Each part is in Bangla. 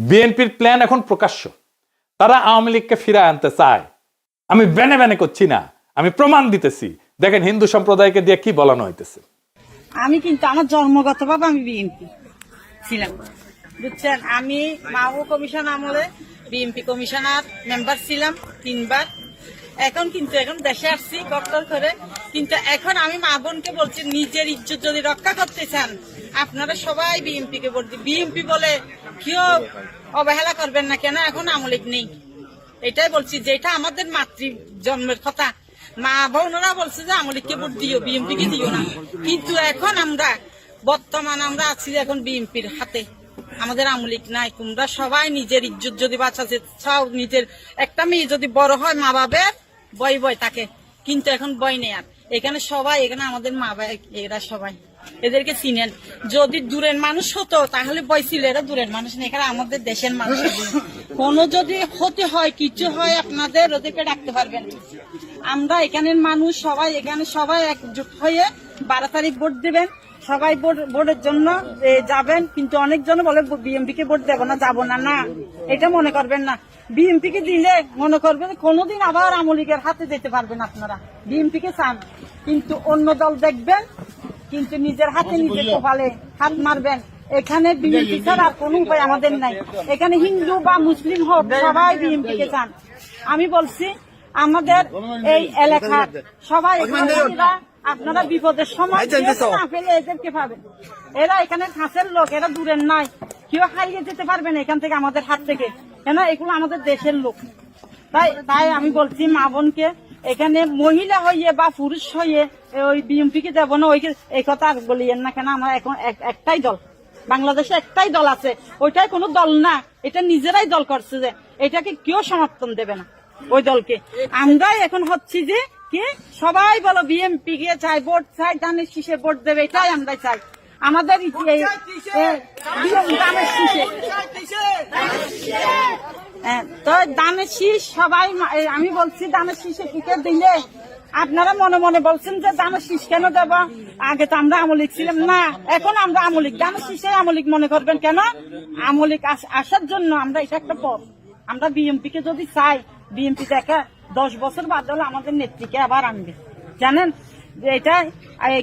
বিএনপির প্ল্যান এখন প্রকাশ্য। তারা আওয়ামী লীগকে ফিরায় আনতে চায়। আমি ব্যানে ব্যানে করছি না, আমি প্রমাণ দিতেছি। দেখেন হিন্দু সম্প্রদায়কে দিয়ে কি বলানো হইতেছে। আমি কিন্তু আমার জন্মগতভাবে আমি বিএনপি ছিলাম, বুঝছেন। আমি মাহবুব কমিশন আমলে বিএনপি কমিশনার মেম্বার ছিলাম 3 বার। এখন দেশে আসছি গঠন করে। কিন্তু এখন আমি মা বোনকে বলছি, নিজের ইজ্জত যদি রক্ষা করতে চান আপনারা সবাই বিএনপি কে ভোট দিন। বিএনপি বলে কেউ অবহেলা করবেন না, কেন এখন আওয়ামী লীগ নেই। এটাই বলছি, যেটা আমাদের মাতৃ জন্মের কথা। মা বোনরা বলছে যে আওয়ামী লীগকে ভোট দিও, বিএনপি কে দিও না। কিন্তু এখন বর্তমান আমরা আছি এখন বিএনপির হাতে, আমাদের আওয়ামী লীগ নাই। তোমরা সবাই নিজের ইজ্জত যদি বাঁচাতে চাও, নিজের একটা মেয়ে যদি বড় হয় মা বাবার বয় থাকে, কিন্তু এখন বয় নেই। আর এখানে আমাদের মা বাবা এরা সবাই, এদেরকে চিনেন। যদি দূরের মানুষ হতো তাহলে বয় ছিল, এরা দূরের মানুষ নেই, এখানে আমাদের দেশের মানুষ। কোনো যদি ক্ষতি হয় কিছু হয় আপনাদের ওদেরকে ডাকতে পারবেন। আমরা এখানের মানুষ সবাই একজোট হয়ে 12 তারিখ ভোট দেবেন। সবাই ভোটের জন্য যাবেন। কিন্তু অনেকজন বলে বিএনপি কে ভোট দেবো না, যাবো না। না, এটা মনে করবেন না। বিএনপি কে দিলে মনে করবেন কোনোদিন আবার আওয়ামী লীগের হাতে যেতে পারবেন আপনারা। বিএনপি কে চান কিন্তু অন্য দল দেখবেন, কিন্তু নিজের হাতে নিজের কপালে হাত মারবেন। এখানে বিএনপি ছাড়া আর কোনো উপায় আমাদের নাই। এখানে হিন্দু বা মুসলিম হোক, সবাই বিএনপি কে চান। আমি বলছি আমাদের এই এলাকার সবাই আপনারা বিপদের সময় না পেলে এদেরকে পাবেন। এরা এখানে কাছের লোক, এরা দূরের নাই। কেউ হারিয়ে যেতে পারবেন এখান থেকে, আমাদের হাত থেকে, কেন এগুলো আমাদের দেশের লোক। তাই আমি বলছি মা বোনকে, এখানে মহিলা হইয়ে বা পুরুষ হইয়ে ওই বিএনপি কে দেবো না এই কথা আর বলিয়েন না। কেন আমরা এখন একটাই দল, বাংলাদেশে একটাই দল আছে, ওইটাই কোনো দল না। এটা নিজেরাই দল করছে, যে এটাকে কেউ সমর্থন দেবে না ওই দলকে। আমরাই এখন হচ্ছি যে কি সবাই বলো বিএনপি কে চাই, ভোট চাই, ধানের শীষে ভোট দেবে, এটাই আমরা চাই। আমাদের তো ধানের শীষ সবাই, আমি বলছি ধানের শীষে টিকিট দিলে আপনারা মনে মনে বলছেন যে ধানের শীষ কেন দেব, আগে তো আমরা আওয়ামী লীগ ছিলাম না, এখন আমরা আওয়ামী লীগ। ধানের শীষে আওয়ামী লীগ মনে করবেন কেন? আওয়ামী লীগ আসার জন্য আমরা এটা একটা পথ। আমরা বিএনপি কে যদি চাই, বিএনপি দেখা 10 বছর বাদ হলে আমাদের নেত্রীকে আবার আনবে, জানেন এটা।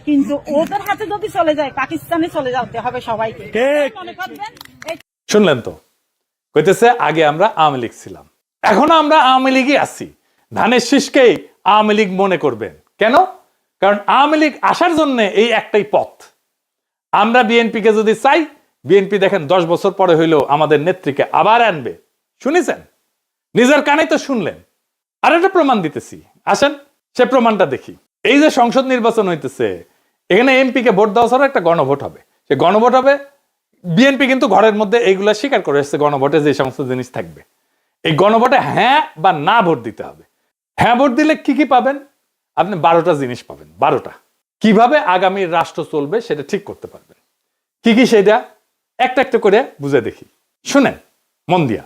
কিন্তু ওদের হাতে যদি চলে যায়, পাকিস্তানে চলে যেতে হবে সবাইকে, মনে করবেন। শুনলেন তো, কইতেছে আগে আমরা আওয়ামী লীগ ছিলাম, এখনো আমরা আওয়ামী লীগই আছি। ধানের শীষকেই আওয়ামী লীগ মনে করবেন কেন? কারণ আওয়ামী লীগ আসার জন্য এই একটাই পথ। আমরা বিএনপি কে যদি চাই, বিএনপি দেখেন 10 বছর পরে হইলেও আমাদের নেত্রীকে আবার আনবে। শুনেছেন, নিজের কানে তো শুনলেন। আর একটা প্রমাণ দিতেছি, আসেন সে প্রমাণটা দেখি। এই যে সংসদ নির্বাচন হইতেছে, এখানে এমপি কে ভোট দেওয়া ছাড়া একটা গণভোট হবে। সে গণভোট হবে, বিএনপি কিন্তু ঘরের মধ্যে এইগুলা স্বীকার করে এসেছে, গণভোটে যে সমস্ত জিনিস থাকবে। এই গণভোটে হ্যাঁ বা না ভোট দিতে হবে। হ্যাঁ ভোট দিলে কি কি পাবেন? আপনি 12টা জিনিস পাবেন। 12টা কিভাবে আগামী রাষ্ট্র চলবে সেটা ঠিক করতে পারবেন। কি কি সেটা একটা একটা করে বুঝে দেখি, শুনেন মন দিয়া।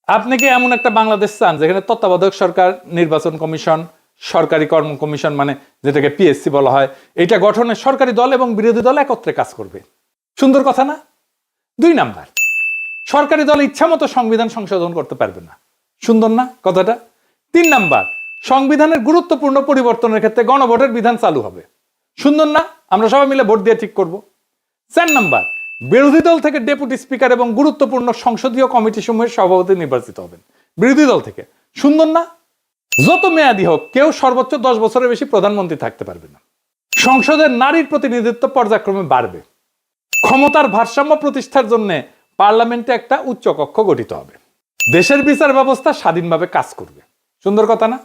আপনি কি এমন একটা বাংলাদেশ চান যেখানে তত্ত্বাবধায়ক সরকার, নির্বাচন কমিশন, সরকারি কর্ম কমিশন মানে যেটাকে পিএসসি বলা হয়, এটা গঠনে সরকারি দল এবং বিরোধী দল একত্রে কাজ করবে? সুন্দর কথা না? 2 নাম্বার, সরকারি দল ইচ্ছা মতো সংবিধান সংশোধন করতে পারবে না। সুন্দর না কথাটা? 3 নাম্বার, সংবিধানের গুরুত্বপূর্ণ পরিবর্তনের ক্ষেত্রে গণভোটের বিধান চালু হবে। সুন্দর না? আমরা সবাই মিলে ভোট দিয়ে ঠিক করব। 4 নাম্বার, বিরোধী দল থেকে ডেপুটি স্পিকার এবং গুরুত্বপূর্ণ সংসদীয় কমিটি সমূহের সভাপতি নির্বাচিত হবেন বিরোধী দল থেকে। সুন্দর না? যত মেয়াদী হোক, কেউ সর্বোচ্চ 10 বছরের বেশি প্রধানমন্ত্রী থাকতে পারবে না। সংসদের নারীর প্রতিনিধিত্ব পর্যায়ক্রমে বাড়বে। ক্ষমতার ভারসাম্য প্রতিষ্ঠার জন্য পার্লামেন্টে একটা উচ্চ কক্ষ গঠিত হবে। দেশের বিচার ব্যবস্থা স্বাধীনভাবে কাজ করবে। সুন্দর কথা না?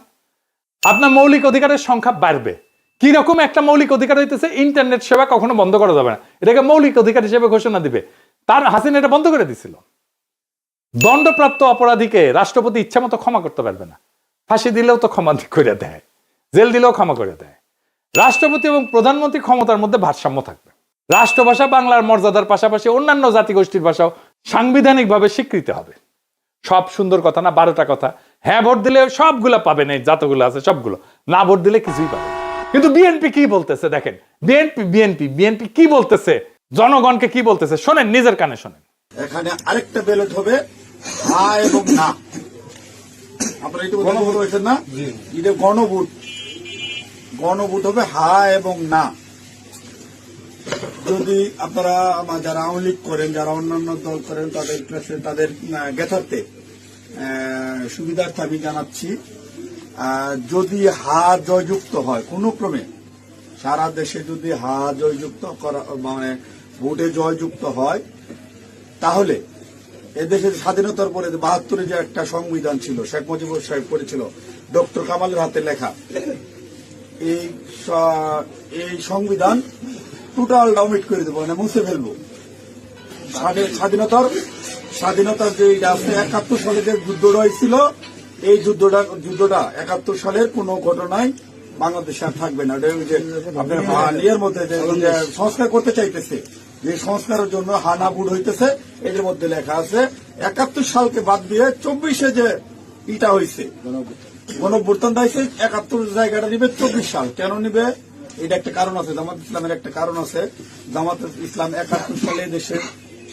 আপনার মৌলিক অধিকারের সংখ্যা বাড়বে। কি রকম একটা মৌলিক অধিকার হইতেছে, ইন্টারনেট সেবা কখনো বন্ধ করা যাবে না, এটাকে মৌলিক অধিকার হিসেবে ঘোষণা দিবে। তার হাসিনা এটা বন্ধ করে দিছিল। দণ্ডপ্রাপ্ত অপরাধীকে রাষ্ট্রপতি ইচ্ছা মতো ক্ষমা করতে পারবে না। ফাঁসি দিলেও তো ক্ষমা করে দেয়, জেল দিলেও ক্ষমা করে দেয়। রাষ্ট্রপতি এবং প্রধানমন্ত্রী ক্ষমতার মধ্যে ভারসাম্য থাকবে। রাষ্ট্রভাষা বাংলার মর্যাদার পাশাপাশি অন্যান্য জাতিগোষ্ঠীর ভাষাও সাংবিধানিকভাবে স্বীকৃতি হবে। সব সুন্দর কথা না? 12টা কথা। হ্যাঁ ভোট দিলে সবগুলা পাবেন, এই যতগুলো আছে সবগুলো। না ভোট দিলে কিছুই পাবেন। কিন্তু বিএনপি কি বলতেছে দেখেন, বিএনপি কি বলতেছে, জনগণকে কি বলতেছে শোনেন, নিজের কানে শোনেন। এখানে আরেকটা ব্যালট হবে হা এবং না। আপনারা একটু গণভোট হয়েছেন না, এটা গণভোট। গণভোট হবে হা এবং না। যদি আপনারা যারা আওয়ামী লীগ করেন, যারা অন্যান্য দল করেন, তাদের কাছে তাদের জ্ঞাতার্থে সুবিধার্থে আমি জানাচ্ছি, যদি হা জয়যুক্ত হয় কোনো ক্রমে, সারা দেশে যদি হা জয়যুক্ত করা মানে ভোটে জয়যুক্ত হয়, তাহলে এদেশের স্বাধীনতার পরে ৭২ যে একটা সংবিধান ছিল, শেখ মুজিবুর সাহেব করেছিল, ডক্টর কামালের হাতে লেখা, এই সংবিধান টোটালটা অমিট করে দেবো, মানে মুছে ফেলবো। স্বাধীনতার যে ৭১ সালে যে যুদ্ধটা হয়েছিল, এই যুদ্ধটা ৭১ সালের কোন ঘটনায় বাংলাদেশে আর থাকবে না। আপনার ইয়ের মধ্যে যে সংস্কার করতে চাইতেছে, যে সংস্কারের জন্য হানা বুট হইতেছে, এদের মধ্যে লেখা আছে ৭১ সালকে বাদ দিয়ে ২৪-এ যে ইটা হয়েছে, গণঅভ্যুত্থানটা হয়েছে, ৭১ জায়গাটা নিবে ২৪ সাল। কেন নিবে? এটা একটা কারণ আছে, জামাত ইসলামের একটা কারণ আছে। জামাত ইসলাম ৭১ সালে দেশের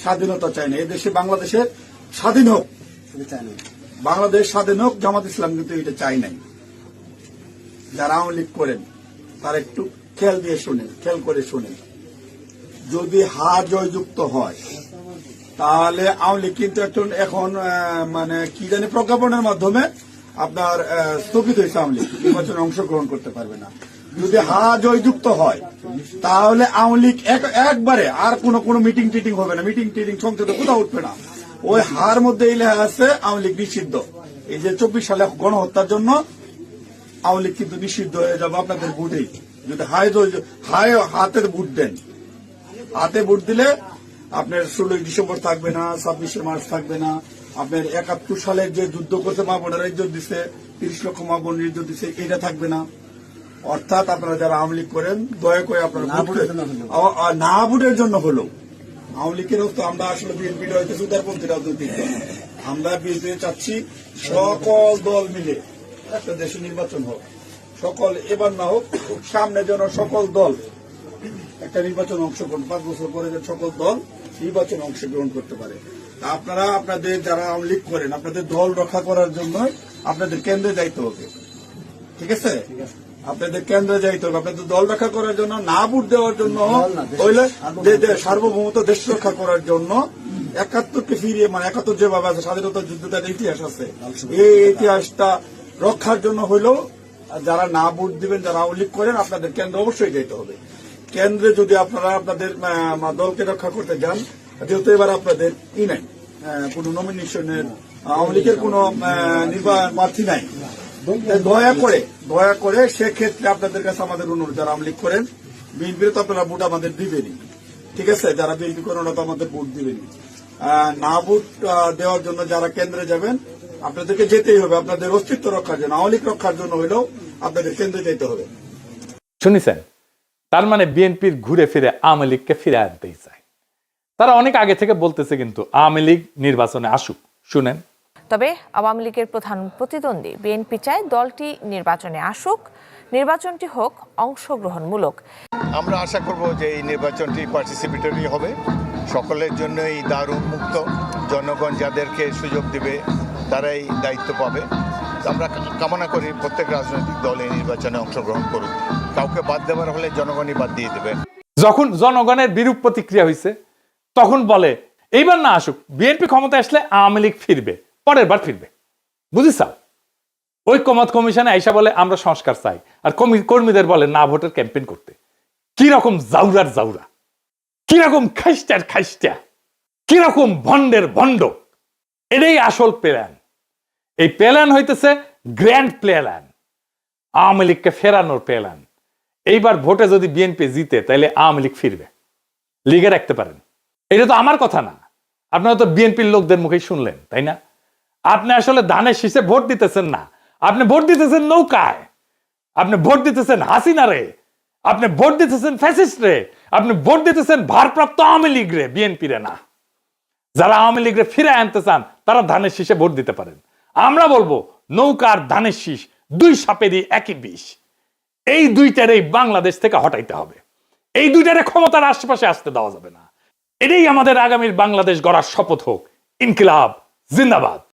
স্বাধীনতা চায় না, এদেশে বাংলাদেশের স্বাধীন হোক, বাংলাদেশ স্বাধীন হোক, জামাত ইসলাম কিন্তু এটা চাই নাই। যারা আওয়ামী লীগ করেন তারা একটু খেয়াল করে শোনেন। যদি হা জয়যুক্ত হয়, তাহলে আওয়ামী লীগ কিন্তু এখন মানে কি জানি প্রজ্ঞাপনের মাধ্যমে আপনার স্থগিত হয়েছে, আওয়ামী লীগ নির্বাচনে অংশগ্রহণ করতে পারবে না। যদি হা জয়যুক্ত হয়, তাহলে আওয়ামী লীগ একবারে আর কোনো মিটিং টিটিং হবে না, মিটিং টিটিং সংসদে কোথাও উঠবে না। ওই হার মধ্যে এই লেখা আছে আওয়ামী লীগ নিষিদ্ধ। এই যে ২৪ সালে গণহত্যার জন্য আওয়ামী লীগ কিন্তু নিষিদ্ধ হয়ে যাবে আপনাদের ভোটেই। যদি হাতে ভোট দেন, হাতে ভোট দিলে আপনার ১৬ ডিসেম্বর থাকবে না, ২৬ মার্চ থাকবে না, আপনার ৭১ সালের যে যুদ্ধ করছে, মা বোনেরা ইজ্জত দিচ্ছে, ৩০ লক্ষ মা বোন ইজ্জত দিচ্ছে, এটা থাকবে না। অর্থাৎ আপনারা যারা আওয়ামী লীগ করেন, দয়া করে আপনারা না ভোটের জন্য হলো, আওয়ামী লীগের তো আমরা আসলে বিএনপি হইতেছে উদারপন্থী রাজনৈতিক দল, আমরা বিএনপি চাচ্ছি সকল দল মিলে একটা দেশে নির্বাচন হোক, সকল এবার না হোক, সামনে যেন সকল দল একটা নির্বাচন অংশগ্রহণ, ৫ বছর পরে যেন সকল দল নির্বাচন অংশগ্রহণ করতে পারে। আপনারা আপনাদের যারা আওয়ামী লীগ করেন, আপনাদের দল রক্ষা করার জন্য আপনাদের কেন্দ্রে যাইতে হবে, ঠিক আছে? আপনাদের কেন্দ্রে যাইতে হবে, আপনাদের দল রক্ষা করার জন্য, না ভোট দেওয়ার জন্য, সার্বভৌমত্ব দেশ রক্ষা করার জন্য। ৭১কে ফিরিয়ে, মানে ৭১ যেভাবে আছে, স্বাধীনতার যুদ্ধটার ইতিহাস আছে, এই ইতিহাসটা রক্ষার জন্য হলেও যারা না ভোট দিবেন, যারা আওয়ামী লীগ করেন, আপনাদের কেন্দ্রে অবশ্যই যেতে হবে। কেন্দ্রে যদি আপনারা আপনাদের দলকে রক্ষা করতে যান, যেহেতু এবার আপনাদের নাই, কোন নমিনেশনের আওয়ামী লীগের কোন প্রার্থী নাই, দয়া করে সেক্ষেত্রে আপনাদের কাছে আমাদের অনুরোধ, যারা আওয়ামী লীগ করেন, বিএনপির তো আপনারা ভোট আমাদের দিবেনই, ঠিক আছে? যারা বিএনপি করেন ওরা তো আমাদের ভোট দিবেনই। না ভোট দেওয়ার জন্য যারা কেন্দ্রে যাবেন, আপনাদেরকে যেতেই হবে, আপনাদের অস্তিত্ব রক্ষার জন্য, আওয়ামী লীগ রক্ষার জন্য হলেও আপনাদের কেন্দ্রে যেতে হবে। শুনেছেন? তার মানে বিএনপির ঘুরে ফিরে আওয়ামী লীগকে ফিরে আনতেই চায়। তারা অনেক আগে থেকে বলতেছে কিন্তু আওয়ামী লীগ নির্বাচনে আসুক। শুনেন। তবে আওয়ামী লীগের প্রধান প্রতিদ্বন্দ্বী বিএনপি চায় দলটি নির্বাচনে আসুক, নির্বাচনটি হোক অংশগ্রহণমূলক। আমরা আশা করব যে এই নির্বাচনটি পার্টিসিপেটরি হবে, সকলের জন্যই দ্বার উন্মুক্ত, জনগণ যাদেরকে সুযোগ দিবে তারাই দায়িত্ব পাবে। আমরা কামনা করি প্রত্যেক রাজনৈতিক দল এই নির্বাচনে অংশগ্রহণ করুক, কাউকে বাদ দেওয়ার হলে জনগণই বাদ দিয়ে দেবে। যখন জনগণের বিরূপ প্রতিক্রিয়া হয়েছে, তখন বলে এইবার না আসুক, বিএনপি ক্ষমতা আসলে আওয়ামী লীগ ফিরবে, পরের বার ফিরবে। বুঝিস? ঐক্যমত কমিশনে আইসা বলে আমরা সংস্কার চাই, আর কর্মীদের বলে না ভোটের ক্যাম্পেইন করতে। কি রকম জাউরার জাউরা, কি রকম খাইস্টার খাইস্টা, কি রকম ভন্ডের ভন্ড। এটাই আসল প্ল্যান। এই প্ল্যান হইতেছে গ্র্যান্ড প্ল্যান, আওয়ামী লীগকে ফেরানোর প্ল্যান। এইবার ভোটে যদি বিএনপি জিতে, তাহলে আওয়ামী লীগ ফিরবে, লিগে রাখতে পারেন। এটা তো আমার কথা না, আপনারা তো বিএনপির লোকদের মুখেই শুনলেন, তাই না? আপনি আসলে ধানের শীষে ভোট দিতেছেন না, আপনি ভোট দিতেছেন নৌকায়, আপনি ভোট দিতেছেন হাসিনারে, আপনি ভোট দিতেছেন ফ্যাসিস্ট রে, আপনি ভোট দিতেছেন ভারপ্রাপ্ত আওয়ামী লীগ রে, বিএনপি রে না। যারা আওয়ামী লীগ রে ফিরে আনতে চান, তারা ধানের শীষে ভোট দিতে পারেন। আমরা বলবো নৌকার ধানের শীষ, দুই সাপেরই একই বিষ। এই দুইটারেই বাংলাদেশ থেকে হটাইতে হবে, এই দুইটারে ক্ষমতার আশেপাশে আসতে দেওয়া যাবে না। এটাই আমাদের আগামীর বাংলাদেশ গড়ার শপথ হোক। ইনকিলাব জিন্দাবাদ।